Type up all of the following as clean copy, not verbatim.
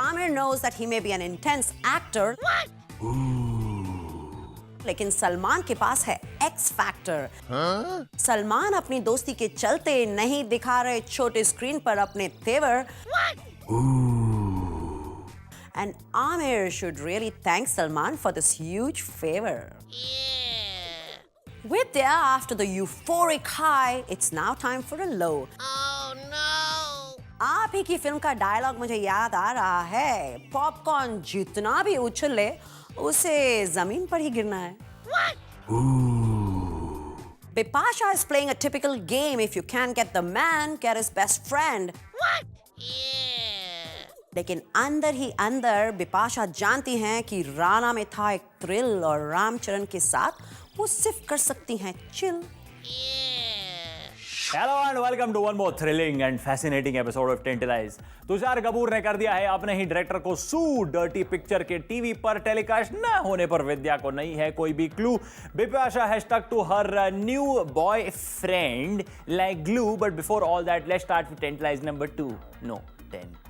Amir knows that he may be an intense actor. लेकिन सलमान के पास है X फैक्टर। सलमान अपनी दोस्ती के चलते नहीं दिखा रहे छोटे स्क्रीन पर अपने तेवर। And Amir should really thank Salman for this huge favor. Vidya, after the euphoric high, it's now time for a low. Oh no! आप ही की फिल्म का डायलॉग मुझे याद आ रहा है। पॉपकॉर्न जितना भी उछले उसे जमीन पर ही गिरना है। Bipasha is playing a typical game. If you can't get the man, get his best friend. What? Yeah. लेकिन अंदर ही अंदर बिपाशा जानती हैं कि राणा में था एक थ्रिल और रामचरण के साथ वो सिर्फ कर सकती हैं chill. Hello and welcome to one more thrilling and fascinating episode of Tantalize. Tushar Kapoor ने कर दिया है अपने ही डायरेक्टर को सू। डर्टी पिक्चर के टीवी पर टेलीकास्ट न होने पर विद्या को नहीं है कोई भी clue. Bipasha has stuck to her new boyfriend like glue. But before all that, let's start with Tantalize number 2. No, 10.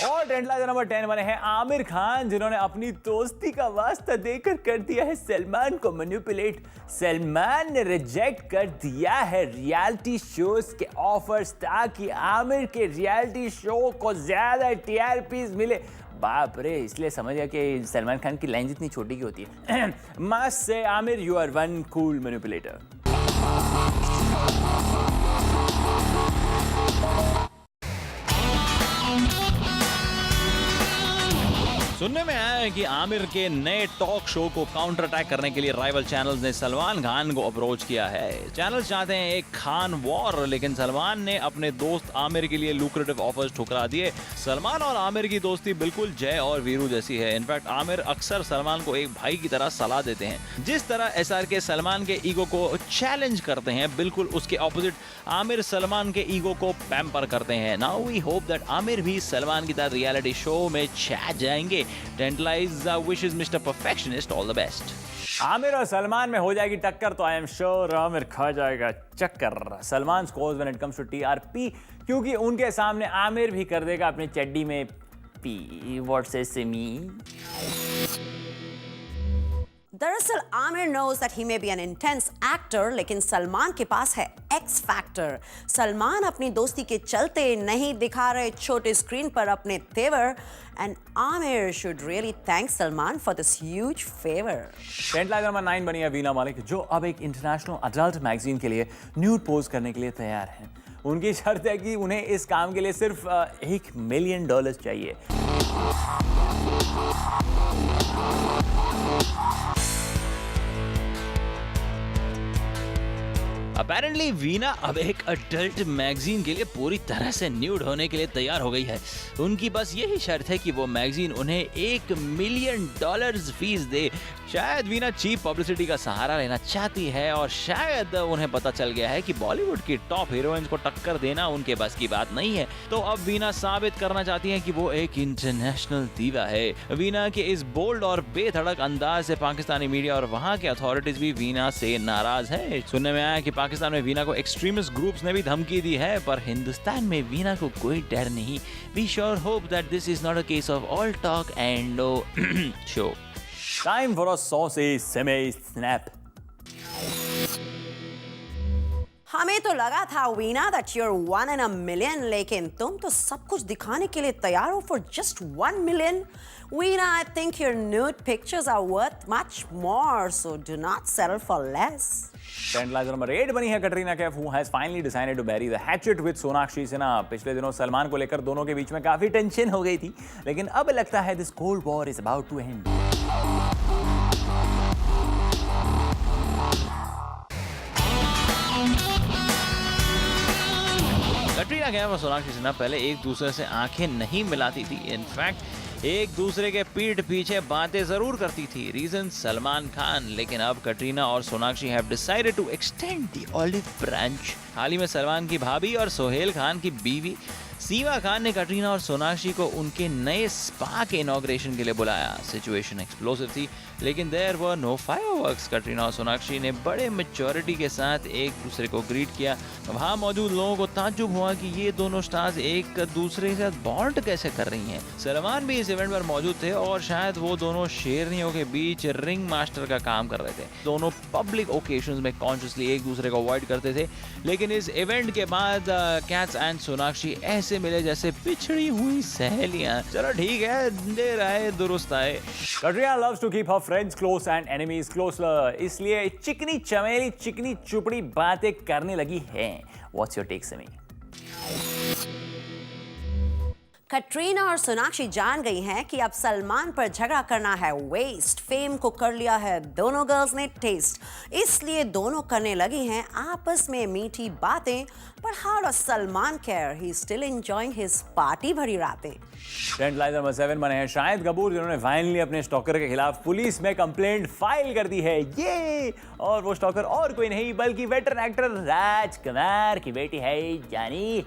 और टेंटलाइजर नंबर 10 बने हैं आमिर खान, जिन्होंने अपनी दोस्ती का वास्ता देकर कर दिया है सलमान को मैनिपुलेट। सलमान ने रिजेक्ट कर दिया है रियलिटी शोज के ऑफर्स ताकि आमिर के रियलिटी शो को ज्यादा टीआरपीज मिले। बाप रे, इसलिए समझ गया कि सलमान खान की लाइन जितनी छोटी की होती है। Must say Aamir, you are one cool manipulator. सुनने में आया है कि आमिर के नए टॉक शो को काउंटर अटैक करने के लिए राइवल चैनल्स ने सलमान खान को अप्रोच किया है। चैनल्स चाहते हैं एक खान वॉर, लेकिन सलमान ने अपने दोस्त आमिर के लिए लुक्रेटिव ऑफर्स ठुकरा दिए। सलमान और आमिर की दोस्ती बिल्कुल जय और वीरू जैसी है। इनफैक्ट आमिर अक्सर सलमान को एक भाई की तरह सलाह देते हैं। जिस तरह SRK सलमान के ईगो को चैलेंज करते हैं, बिल्कुल उसके ऑपोजिट आमिर सलमान के ईगो को पैम्पर करते हैं। Now we hope that Aamir भी सलमान की तरह रियलिटी शो में छा जाएंगे। Tantalize wishes Mr. Perfectionist all the best. Aamir और सलमान में हो जाएगी टक्कर तो आई एम श्योर आमिर खा जाएगा चक्कर। Salman scores when it comes to TRP, क्योंकि उनके सामने आमिर भी कर देगा अपनी चड्डी में पी। व्हाट सेज मी? दरअसल Aamir knows that he may be an intense actor, लेकिन सलमान के पास है X फैक्टर। सलमान अपनी दोस्ती के चलते नहीं दिखा रहे छोटे स्क्रीन पर अपने तेवर। And Amir should really thank Salman for this huge favor. Tantalizer number 9 बनी है वीना मालिक, जो अब एक इंटरनेशनल अडल्ट मैगजीन के लिए न्यूड पोज करने के लिए तैयार हैं। उनकी शर्त है कि उन्हें इस काम के लिए सिर्फ $1 मिलियन चाहिए। अपेरेंटली वीना अब एक अडल्ट मैगजीन के लिए पूरी तरह से न्यूड होने के लिए तैयार हो गई है। उनकी बस यही शर्त है कि वो मैगजीन उन्हें $1 मिलियन फीस दे। शायद वीना चीप पब्लिसिटी का सहारा लेना चाहती है, और शायद उन्हें पता चल गया है कि बॉलीवुड की टॉप हीरोइंस को टक्कर देना उनके बस की बात नहीं है। तो अब वीना साबित करना चाहती है कि वो एक इंटरनेशनल दीवा है। वीना के इस बोल्ड और बेधड़क अंदाज से पाकिस्तानी मीडिया और वहां के अथॉरिटीज भी वीना से नाराज है। सुनने में आया कि पाकिस्तान में वीना को एक्सट्रीमिस्ट ग्रुप्स ने भी धमकी दी है, पर हिंदुस्तान में वीना को कोई डर नहीं। We sure hope that this is not a case of all talk and no show. Time for a saucy semi snap. हमें तो लगा था Veena that you're 1 in a million, लेकिन तुम तो सब कुछ दिखाने के लिए तैयार हो for just 1 million. Veena, I think your nude pictures are worth much more, so do not settle for less. Tantalizer number 8 बनी है Katrina Kaif, who has finally decided to bury the hatchet with Sonakshi Sinha. पिछले दिनों सलमान को लेकर दोनों के बीच में काफी टेंशन हो गई थी, लेकिन अब लगता है this cold war is about to end. Katrina Kaif और सोनाक्षी सिन्हा पहले एक दूसरे से आंखें नहीं मिलाती थी। इनफैक्ट एक दूसरे के पीठ पीछे बातें जरूर करती थी। रीजन सलमान खान। लेकिन अब कटरीना और Sonakshi have decided to extend the olive branch. हाल ही में सलमान की भाभी और सोहेल खान की बीवी सीमा खान ने कटरीना और सोनाक्षी को उनके नए स्पा के इनॉग्रेशन के लिए बुलाया। सिचुएशन एक्सप्लोसिव थी, लेकिन there were no fireworks. Katrina और सोनाक्षी ने बड़े मैच्योरिटी के साथ एक दूसरे को ग्रीट किया। वहां मौजूद लोगों को ताज्जुब हुआ कि ये दोनों स्टार्स एक दूसरे के साथ बॉन्ड कैसे कर रही हैं। सलमान भी इस इवेंट पर मौजूद थे और शायद वो दोनों शेरनियों के बीच रिंग मास्टर का काम कर रहे थे। दोनों पब्लिक ओकेशंस में कॉन्शियसली एक दूसरे को अवॉइड करते थे, लेकिन इस इवेंट के बाद कैट्स एंड सोनाक्षी ऐसे मिले जैसे पिछड़ी हुई सहेलियां। चलो ठीक है, देर आए दुरुस्त आए। Katrina loves to keep her friends close and enemies closer, इसलिए चिकनी चमेली चिकनी चुपड़ी बातें करने लगी हैं। What's your take, Simi? Katrina और सोनाक्षी जान गई हैं कि अब सलमान पर झगड़ा करना है वेस्ट। फेम को कर लिया है दोनों गर्ल्स ने टेस्ट, इसलिए दोनों करने लगी हैं आपस में मीठी बातें। पर how does Salman care? He still enjoying his party भरी रातें। ट्रेंड लाइन नंबर 7 बने हैं शाहिद कपूर, जिन्होंने फाइनली अपने स्टॉकर के खिलाफ पुलिस में कंप्लेंट फाइल कर दी है। ये और वो स्टॉकर और कोई नहीं बल्कि वेटरन एक्टर राजकुमार की बेटी है जानी।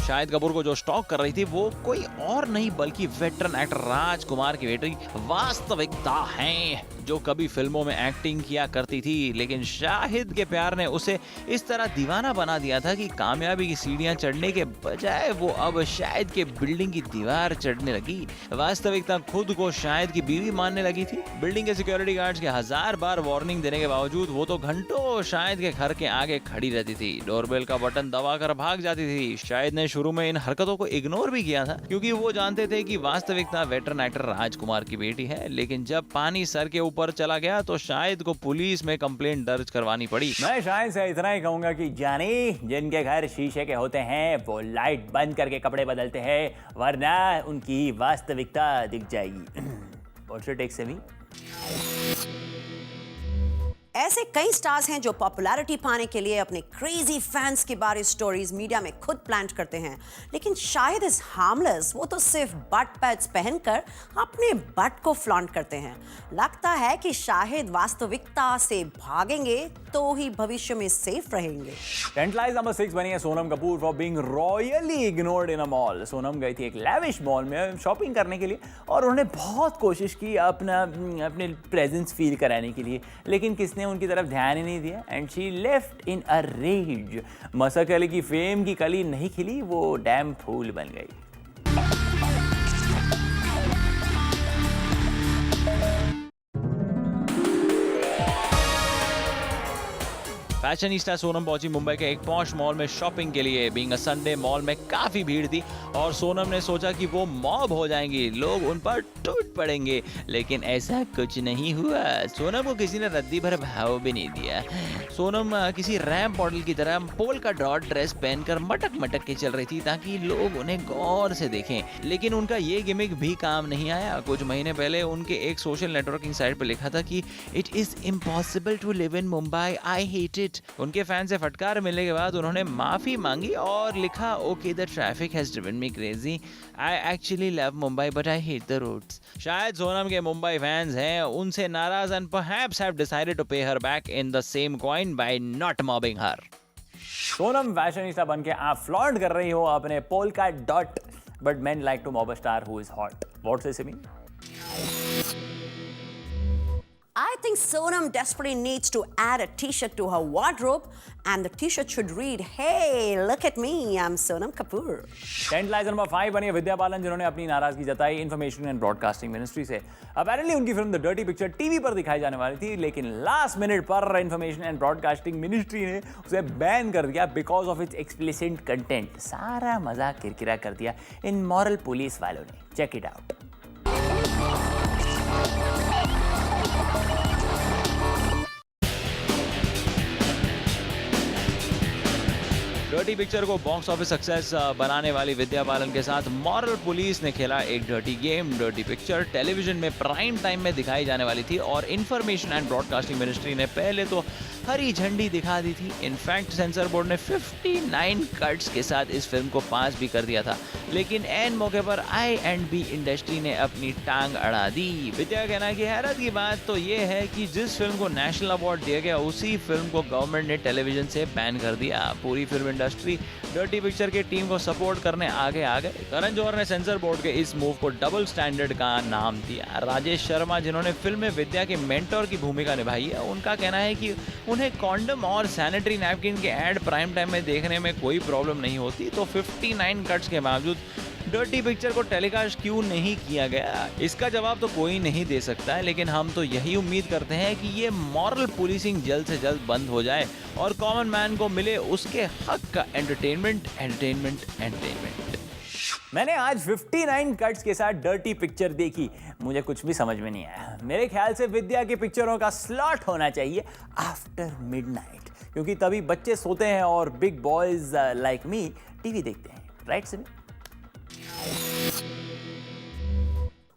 शाहिद कपूर को जो स्टॉक कर रही थी वो कोई और नहीं बल्कि वेटरन एक्टर राजकुमार की बेटी वास्तविकता है, जो कभी फिल्मों में एक्टिंग किया करती थी। लेकिन शाहिद के प्यार ने उसे इस तरह दीवाना बना दिया था कि कामयाबी की सीढ़ियां चढ़ने के बजाय वो अब शाहिद के बिल्डिंग की दीवार चढ़ने लगी। वास्तविकता खुद को शाहिद की बीवी मानने लगी थी। बिल्डिंग के सिक्योरिटी गार्ड्स के 1000 बार वार्निंग देने के बावजूद वो तो घंटों शाहिद के घर के आगे खड़ी रहती थी। डोरबेल का बटन दबाकर भाग जाती थी। शाहिद ने शुरू में इन हरकतों को इग्नोर भी किया था, क्योंकि वो जानते थे कि वास्तविकता वेटरन एक्टर राजकुमार की बेटी है। लेकिन जब पानी सर के ऊपर चला गया तो शाहिद को पुलिस में कंप्लेंट दर्ज करवानी पड़ी। मैं शाहिद से इतना ही कहूंगा कि जानी, जिनके घर शीशे के होते हैं वो लाइट बंद करके कपड़े बदलते हैं, वरना उनकी वास्तविकता दिख जाएगी। What's your take, Simi? ऐसे कई स्टार्स हैं जो पॉपुलैरिटी पाने के लिए अपने क्रेजी फैंस के बारे स्टोरीज मीडिया में खुद प्लांट करते हैं। लेकिन शायद इज हार्मलेस, वो तो सिर्फ बट पैड्स पहनकर अपने बट को फ्लॉन्ट करते हैं। लगता है कि शाहिद वास्तविकता से भागेंगे तो ही भविष्य में सेफ रहेंगे। ट्रेंड लाइन नंबर 6 बनी है Sonam Kapoor for being royally ignored in a mall. Sonam गई थी एक लैविश मॉल में शॉपिंग करने के लिए और उन्होंने बहुत कोशिश की अपने प्रेजेंस फील कराने के लिए, लेकिन किसने उनकी तरफ ध्यान ही नहीं दिया and she left in a rage. मसक अली की फेम की कली नहीं खिली, वो डैम फूल बन गई। फैशनिस्टा सोनम पहुंची मुंबई के एक पॉश मॉल में शॉपिंग के लिए। बीइंग अ संडे मॉल में काफी भीड़ थी और सोनम ने सोचा कि वो मॉब हो जाएंगी, लोग उन पर टूट पड़ेंगे, लेकिन ऐसा कुछ नहीं हुआ। सोनम को किसी ने रद्दी भर भाव भी नहीं दिया। सोनम किसी रैंप मॉडल की तरह पोल का डॉट ड्रेस पहनकर मटक मटक के चल रही थी ताकि लोग उन्हें गौर से देखें, लेकिन उनका ये गिमिक भी काम नहीं आया। कुछ महीने पहले उनके एक सोशल नेटवर्किंग साइट पर लिखा था कि it is impossible to live in Mumbai, I hate it. उनके फैन से फटकार मिलने के बाद उन्होंने माफी मांगी और लिखा, okay the traffic has driven me crazy, I actually love Mumbai but I hate the roads. शायद सोनम के मुंबई फैंस हैं उनसे नाराज and perhaps have decided to pay her back in the same coin by not mobbing her. Sonam fashionista बनके आप flaunt कर रही हो अपने polka dot, but men like to mob a star who is hot. What's this mean? I think Sonam desperately needs to add a t-shirt to her wardrobe, and the t-shirt should read, "Hey, look at me, I'm Sonam Kapoor." Tent line number 5 बनी है विद्या बालन, जिन्होंने अपनी नाराजगी जताई information and broadcasting ministry से। Apparently उनकी film the dirty picture TV पर दिखाई जाने वाली थी, लेकिन लास्ट मिनट पर इन्फॉर्मेशन एंड ब्रॉडकास्टिंग मिनिस्ट्री ने उसे बैन कर दिया because of its explicit content. सारा मजाक किरकिरा कर दिया इन मॉरल पुलिस वालों ने। Check it out. Dirty picture को बॉक्स ऑफिस सक्सेस बनाने वाली विद्या बालन के साथ मॉरल पुलिस ने खेला एक dirty game. Dirty picture television में प्राइम टाइम में दिखाई जाने वाली थी और इंफॉर्मेशन एंड ब्रॉडकास्टिंग मिनिस्ट्री ने पहले तो हरी झंडी दिखा दी थी। इनफैक्ट सेंसर बोर्ड ने 59 कट्स के साथ इस फिल्म को पास भी कर दिया था, लेकिन एन मौके पर I&B इंडस्ट्री ने अपनी टांग अड़ा दी। विद्या का कहना है कि हैरत की बात तो ये है कि जिस फिल्म को नेशनल अवार्ड दिया गया उसी फिल्म को गवर्नमेंट ने टेलीविजन से बैन कर दिया। पूरी फिल्म इंडस्ट्री डर्टी पिक्चर की टीम को सपोर्ट करने आगे आ गए। करण जौहर ने सेंसर बोर्ड के इस मूव को डबल स्टैंडर्ड का नाम दिया। राजेश शर्मा, जिन्होंने फिल्म में विद्या के मेंटोर की भूमिका निभाई है, उनका कहना है कि उन्हें कॉन्डम और सैनिटरी नैपकिन के ऐड प्राइम टाइम में देखने में कोई प्रॉब्लम नहीं होती, तो 59 कट्स के बावजूद डर्टी पिक्चर को टेलीकास्ट क्यों नहीं किया गया? इसका जवाब तो कोई नहीं दे सकता है, लेकिन हम तो यही उम्मीद करते हैं कि ये मॉरल पुलिसिंग जल्द से जल्द बंद हो जाए और कॉमन मैन को मिले उसके हक का एंटरटेनमेंट। मैंने आज 59 कट्स के साथ डर्टी पिक्चर देखी, मुझे कुछ भी समझ में नहीं आया। मेरे ख्याल से विद्या की पिक्चरों का स्लॉट होना चाहिए आफ्टर मिडनाइट, क्योंकि तभी बच्चे सोते हैं और big boys like Mi TV देखते हैं। राइट सभी?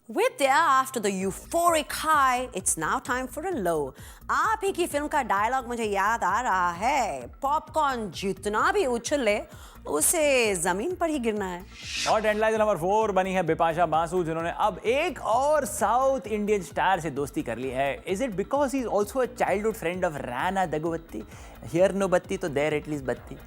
Vidya, after the euphoric high, it's now time for a low. आप ही की फिल्म का डायलॉग मुझे याद आ रहा है, पॉपकॉर्न जितना भी उछले उसे जमीन पर ही गिरना है। और टेंडलाइजर नंबर 4 बनी है बिपाशा बासु, जिन्होंने अब एक और साउथ इंडियन स्टार से दोस्ती कर ली है। Is it because he is also a childhood friend of Rana Daggubati? Here no बत्ती तो देयर एटलीस्ट बत्ती।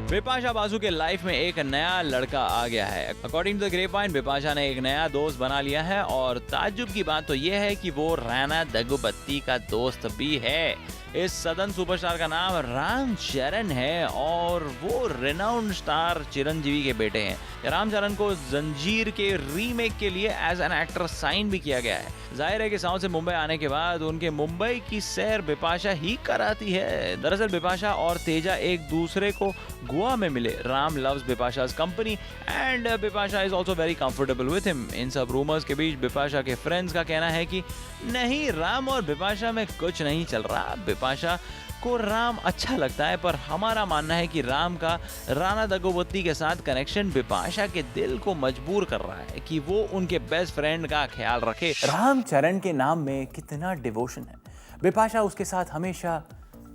बिपाशा बासु के लाइफ में एक नया लड़का आ गया है। According to the grapevine, Bipasha ने एक नया दोस्त बना लिया है और ताज्जुब की बात तो यह है कि वो राणा दगुबत्ती का दोस्त भी है। इस सदन सुपरस्टार का नाम रामचरण है और वो रेनाउंड स्टार चिरंजीवी के बेटे हैं। रामचरण को जंजीर के रीमेक के लिए एज एन एक्टर साइन भी किया गया है। जाहिर है कि साउथ से मुंबई आने के बाद उनके मुंबई की सैर बिपाशा ही कराती है। दरअसल बिपाशा और तेजा एक दूसरे को गोवा में मिले। Ram loves Bipasha's company and Bipasha is also very comfortable with him. इन सब रूमर्स के बीच बिपाशा के फ्रेंड्स का कहना है कि नहीं, राम और बिपाशा में कुछ नहीं चल रहा। बिपाशा को राम अच्छा लगता है, पर हमारा मानना है कि राम का राणा दगुबत्ती के साथ कनेक्शन बिपाशा के दिल को मजबूर कर रहा है कि वो उनके बेस्ट फ्रेंड का ख्याल रखे। रामचरण के नाम में कितना डिवोशन है। बिपाशा उसके साथ हमेशा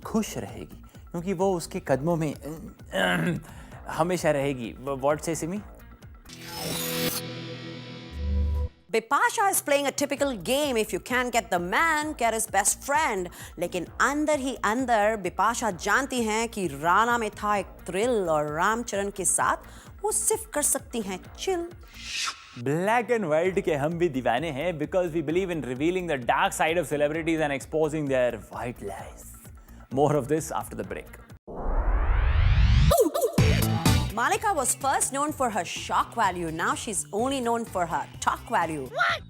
खुश रहेगी क्योंकि वो उसके कदमों में हमेशा रहेगी। व्हाट से Simi? Bipasha is playing a typical game. If you can't get the man, get his best friend. लेकिन अंदर ही अंदर बिपाशा जानती हैं कि राणा में था एक थ्रिल और रामचरण के साथ वो सिर्फ कर सकती हैं चिल। ब्लैक एंड व्हाइट के हम भी दीवाने हैं because we believe in revealing the dark side of celebrities and exposing their white lies. More of this after the break. Malika was first known for her shock value. Now she's only known for her talk value. What?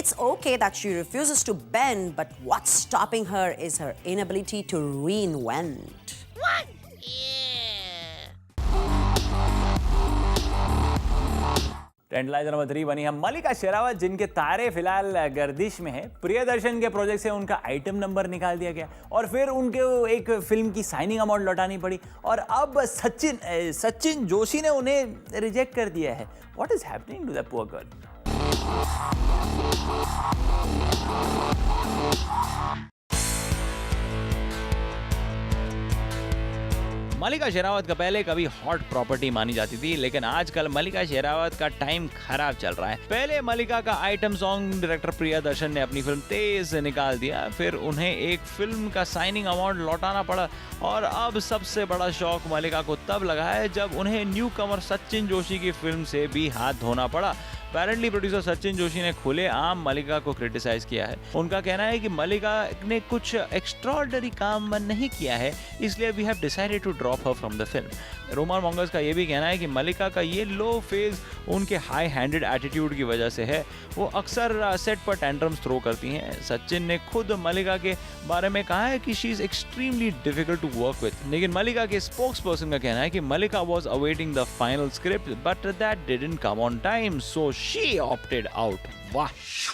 It's okay that she refuses to bend, but what's stopping her is her inability to reinvent. What? Yeah. Tantalizer number 3 बनी है मलिका शेरावत, जिनके तारे फिलहाल गर्दिश में है। प्रियदर्शन के project से उनका आइटम नंबर निकाल दिया गया और फिर उनको एक फिल्म की साइनिंग अमाउंट लौटानी पड़ी और अब सचिन जोशी ने उन्हें रिजेक्ट कर दिया है। What is happening to the poor girl? Mallika Sherawat का पहले कभी हॉट प्रॉपर्टी मानी जाती थी, लेकिन आजकल मलिका शेरावत का टाइम खराब चल रहा है। पहले मलिका का आइटम सॉन्ग डायरेक्टर प्रियदर्शन ने अपनी फिल्म तेज से निकाल दिया, फिर उन्हें एक फिल्म का साइनिंग अमाउंट लौटाना पड़ा और अब सबसे बड़ा शौक मलिका को तब लगा है जब उन्हें न्यू कमर सचिन जोशी की फिल्म से भी हाथ धोना पड़ा। अपेरेंटली प्रोड्यूसर सचिन जोशी ने खुलेआम मलिका को क्रिटिसाइज किया है। उनका कहना है कि मलिका ने कुछ एक्स्ट्राऑर्डिनरी काम नहीं किया है, इसलिए we have decided to drop her from the film. Rumour mongers का ये भी कहना है कि मलिका का ये लो फेज उनके हाई हैंडेड एटीट्यूड की वजह से है। वो अक्सर सेट पर टेंट्रम्स थ्रो करती हैं। सचिन ने खुद मलिका के बारे में कहा है कि she is extremely difficult to work with, लेकिन मलिका के स्पोक्स पर्सन का कहना है कि Mallika was awaiting the final script but that didn't come on time, so she opted out. वाह।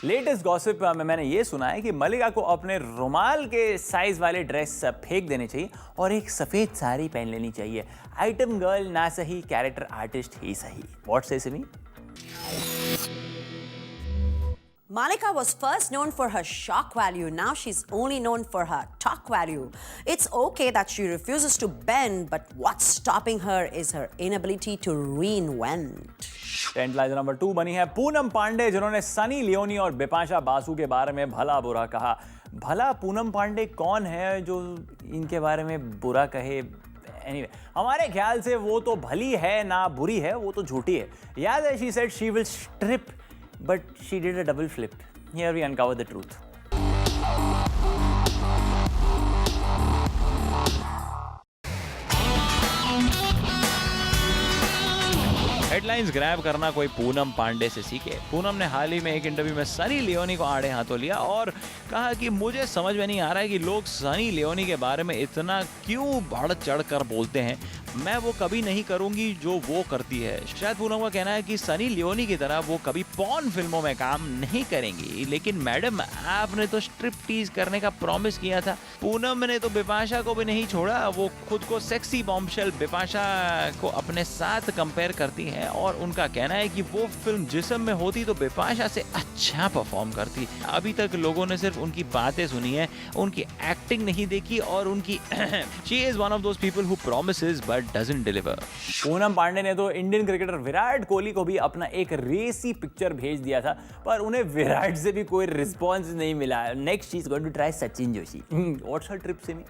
लेटेस्ट गॉसिप में मैंने ये सुना है कि मलिका को अपने रुमाल के साइज वाले ड्रेस फेंक देने चाहिए और एक सफेद साड़ी पहन लेनी चाहिए। आइटम गर्ल ना सही, कैरेक्टर आर्टिस्ट ही सही। व्हाट से Simi? Malika was first known for her shock value. Now she's only known for her talk value. It's okay that she refuses to bend, but what's stopping her is her inability to reinvent. Tenth line number 2 बनी है पूनम पांडे, जिन्होंने Sunny Leone और बिपाशा बासु के बारे में भला बुरा कहा। भला पूनम पांडे कौन है जो इनके बारे में बुरा कहे? Anyway, हमारे ख्याल से वो तो भली है ना बुरी है, वो तो झूठी है। याद है, she said she will strip, but she did a double flip. Here we uncover the truth. Headlines grab करना कोई पूनम पांडे से सीखे। पूनम ने हाल ही में एक इंटरव्यू में सनी लियोनी को आड़े हाथों लिया और कहा कि मुझे समझ में नहीं आ रहा है कि लोग सनी लियोनी के बारे में इतना क्यों बढ़ चढ़ कर बोलते हैं। मैं वो कभी नहीं करूंगी जो वो करती है। शायद पूनम का कहना है कि सनी लियोनी की तरह वो कभी पॉर्न फिल्मों में काम नहीं करेंगी। लेकिन मैडम, आपने तो स्ट्रिप टीज करने का प्रॉमिस किया था। पूनम ने तो बिपाशा को भी नहीं छोड़ा। वो खुद को सेक्सी बॉम्बशेल बिपाशा को अपने साथ कंपेयर करती है और उनका कहना है कि वो फिल्म जिस्म में होती तो बिपाशा से अच्छा परफॉर्म करती। अभी तक लोगों ने सिर्फ उनकी बातें सुनी है, उनकी एक्टिंग नहीं देखी और उनकी she is one of those people who promises but doesn't deliver. Poonam Pandey ने तो इंडियन क्रिकेटर विराट कोहली को भी अपना एक रेसी पिक्चर भेज दिया था, पर उन्हें विराट से भी कोई रिस्पॉन्स नहीं मिला। Next she is going to try Sachin Joshi. What's her trip say me?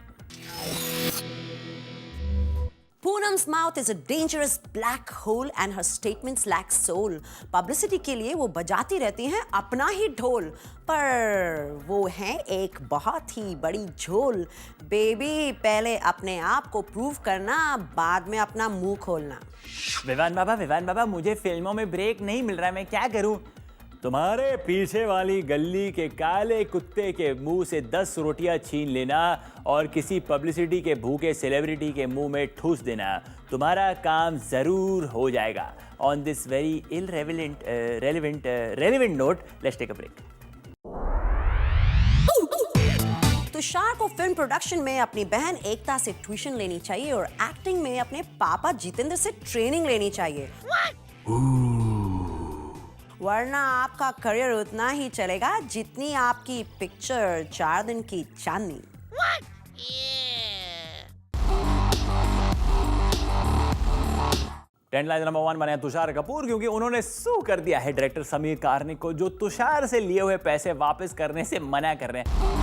Poonam's mouth is a dangerous black hole and her statements lack soul. Publicity के लिए वो बजाती रहती हैं अपना ही ढोल, पर वो हैं एक बहुत ही बड़ी झोल। बेबी, पहले अपने आप को प्रूव करना, बाद में अपना मुंह खोलना। विवान बाबा, मुझे फिल्मों में ब्रेक नहीं मिल रहा है, मैं क्या करूं? तुम्हारे पीछे वाली गली के काले कुत्ते के मुंह से 10 रोटियां छीन लेना और किसी पब्लिसिटी के भूखे सेलिब्रिटी के मुंह में ठूस देना, तुम्हारा काम जरूर हो जाएगा। On this very relevant note, let's take a break. Tushar को फिल्म प्रोडक्शन में अपनी बहन एकता से ट्यूशन लेनी चाहिए और एक्टिंग में अपने पापा जितेंद्र से ट्रेनिंग लेनी चाहिए। वरना आपका करियर उतना ही चलेगा जितनी आपकी पिक्चर 4 दिन की चांदनी। टेंथ लाइन नंबर 1 बने तुषार कपूर, क्योंकि उन्होंने सू कर दिया है डायरेक्टर समीर कार्निक को, जो तुषार से लिए हुए पैसे वापस करने से मना कर रहे हैं।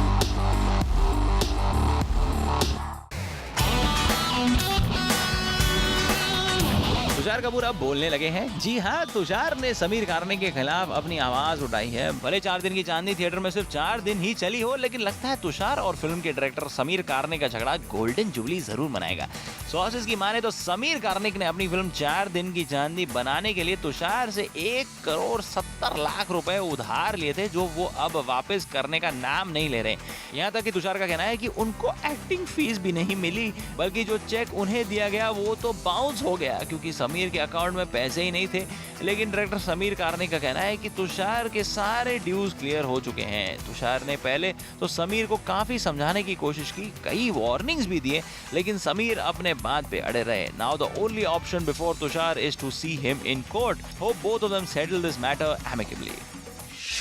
तुषार कपूर अब बोलने लगे हैं। जी हाँ, तुषार ने समीर कार्निक के खिलाफ अपनी आवाज उठाई है। भले 4 दिन की चांदनी थिएटर में सिर्फ 4 दिन ही चली हो, लेकिन लगता है तुषार और फिल्म के डायरेक्टर समीर कार्निक का झगड़ा गोल्डन जुबली जरूर मनाएगा। सोर्सेज की माने तो समीर कार्निक ने अपनी फिल्म 4 दिन की चांदनी बनाने के लिए तुषार से 1,70,00,000 रुपए उधार लिए थे, जो वो अब वापस करने का नाम नहीं ले रहे। यहाँ तक कि तुषार का कहना है कि उनको एक्टिंग फीस भी नहीं मिली, बल्कि जो चेक उन्हें दिया गया वो तो बाउंस हो गया, क्योंकि समीर के अकाउंट में पैसे ही नहीं थे। लेकिन डायरेक्टर समीर कार्निक का कहना है कि तुषार के सारे ड्यूज क्लियर हो चुके हैं। तुषार ने पहले तो समीर को काफी समझाने की कोशिश की, कई वार्निंग्स भी दिए, लेकिन समीर अपने बात पे अड़े रहे। Now the only option before Tushar is to see him in court. Hope both of them settle this matter amicably.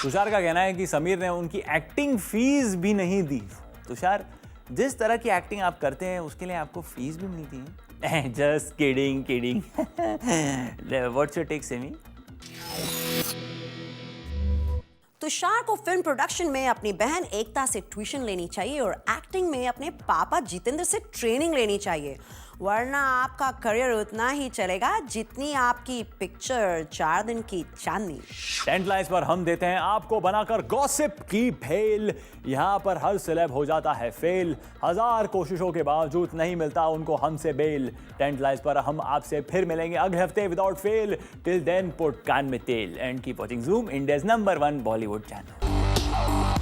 Tushar का कहना है कि समीर ने उनकी एक्टिंग फीस भी नहीं दी। तुषार, जिस तरह की एक्टिंग आप करते हैं उसके लिए आपको फीस भी मिलती है। Just kidding. What's your take, Semi? Tushar को फिल्म प्रोडक्शन में अपनी बहन एकता से ट्यूशन लेनी चाहिए और एक्टिंग में अपने पापा जितेंद्र से ट्रेनिंग लेनी चाहिए। वरना आपका करियर उतना ही चलेगा जितनी आपकी पिक्चर 4 दिन की चांदनी। 10 लाइन्स पर हम देते हैं आपको बनाकर गॉसिप की भेल। यहाँ पर हर सेलेब हो जाता है फेल, 1000 कोशिशों के बावजूद नहीं मिलता उनको हमसे बेल। 10 लाइन्स पर हम आपसे फिर मिलेंगे अगले हफ्ते without fail. Till then put कान में तेल and keep watching Zoom, India's number 1 Bollywood channel.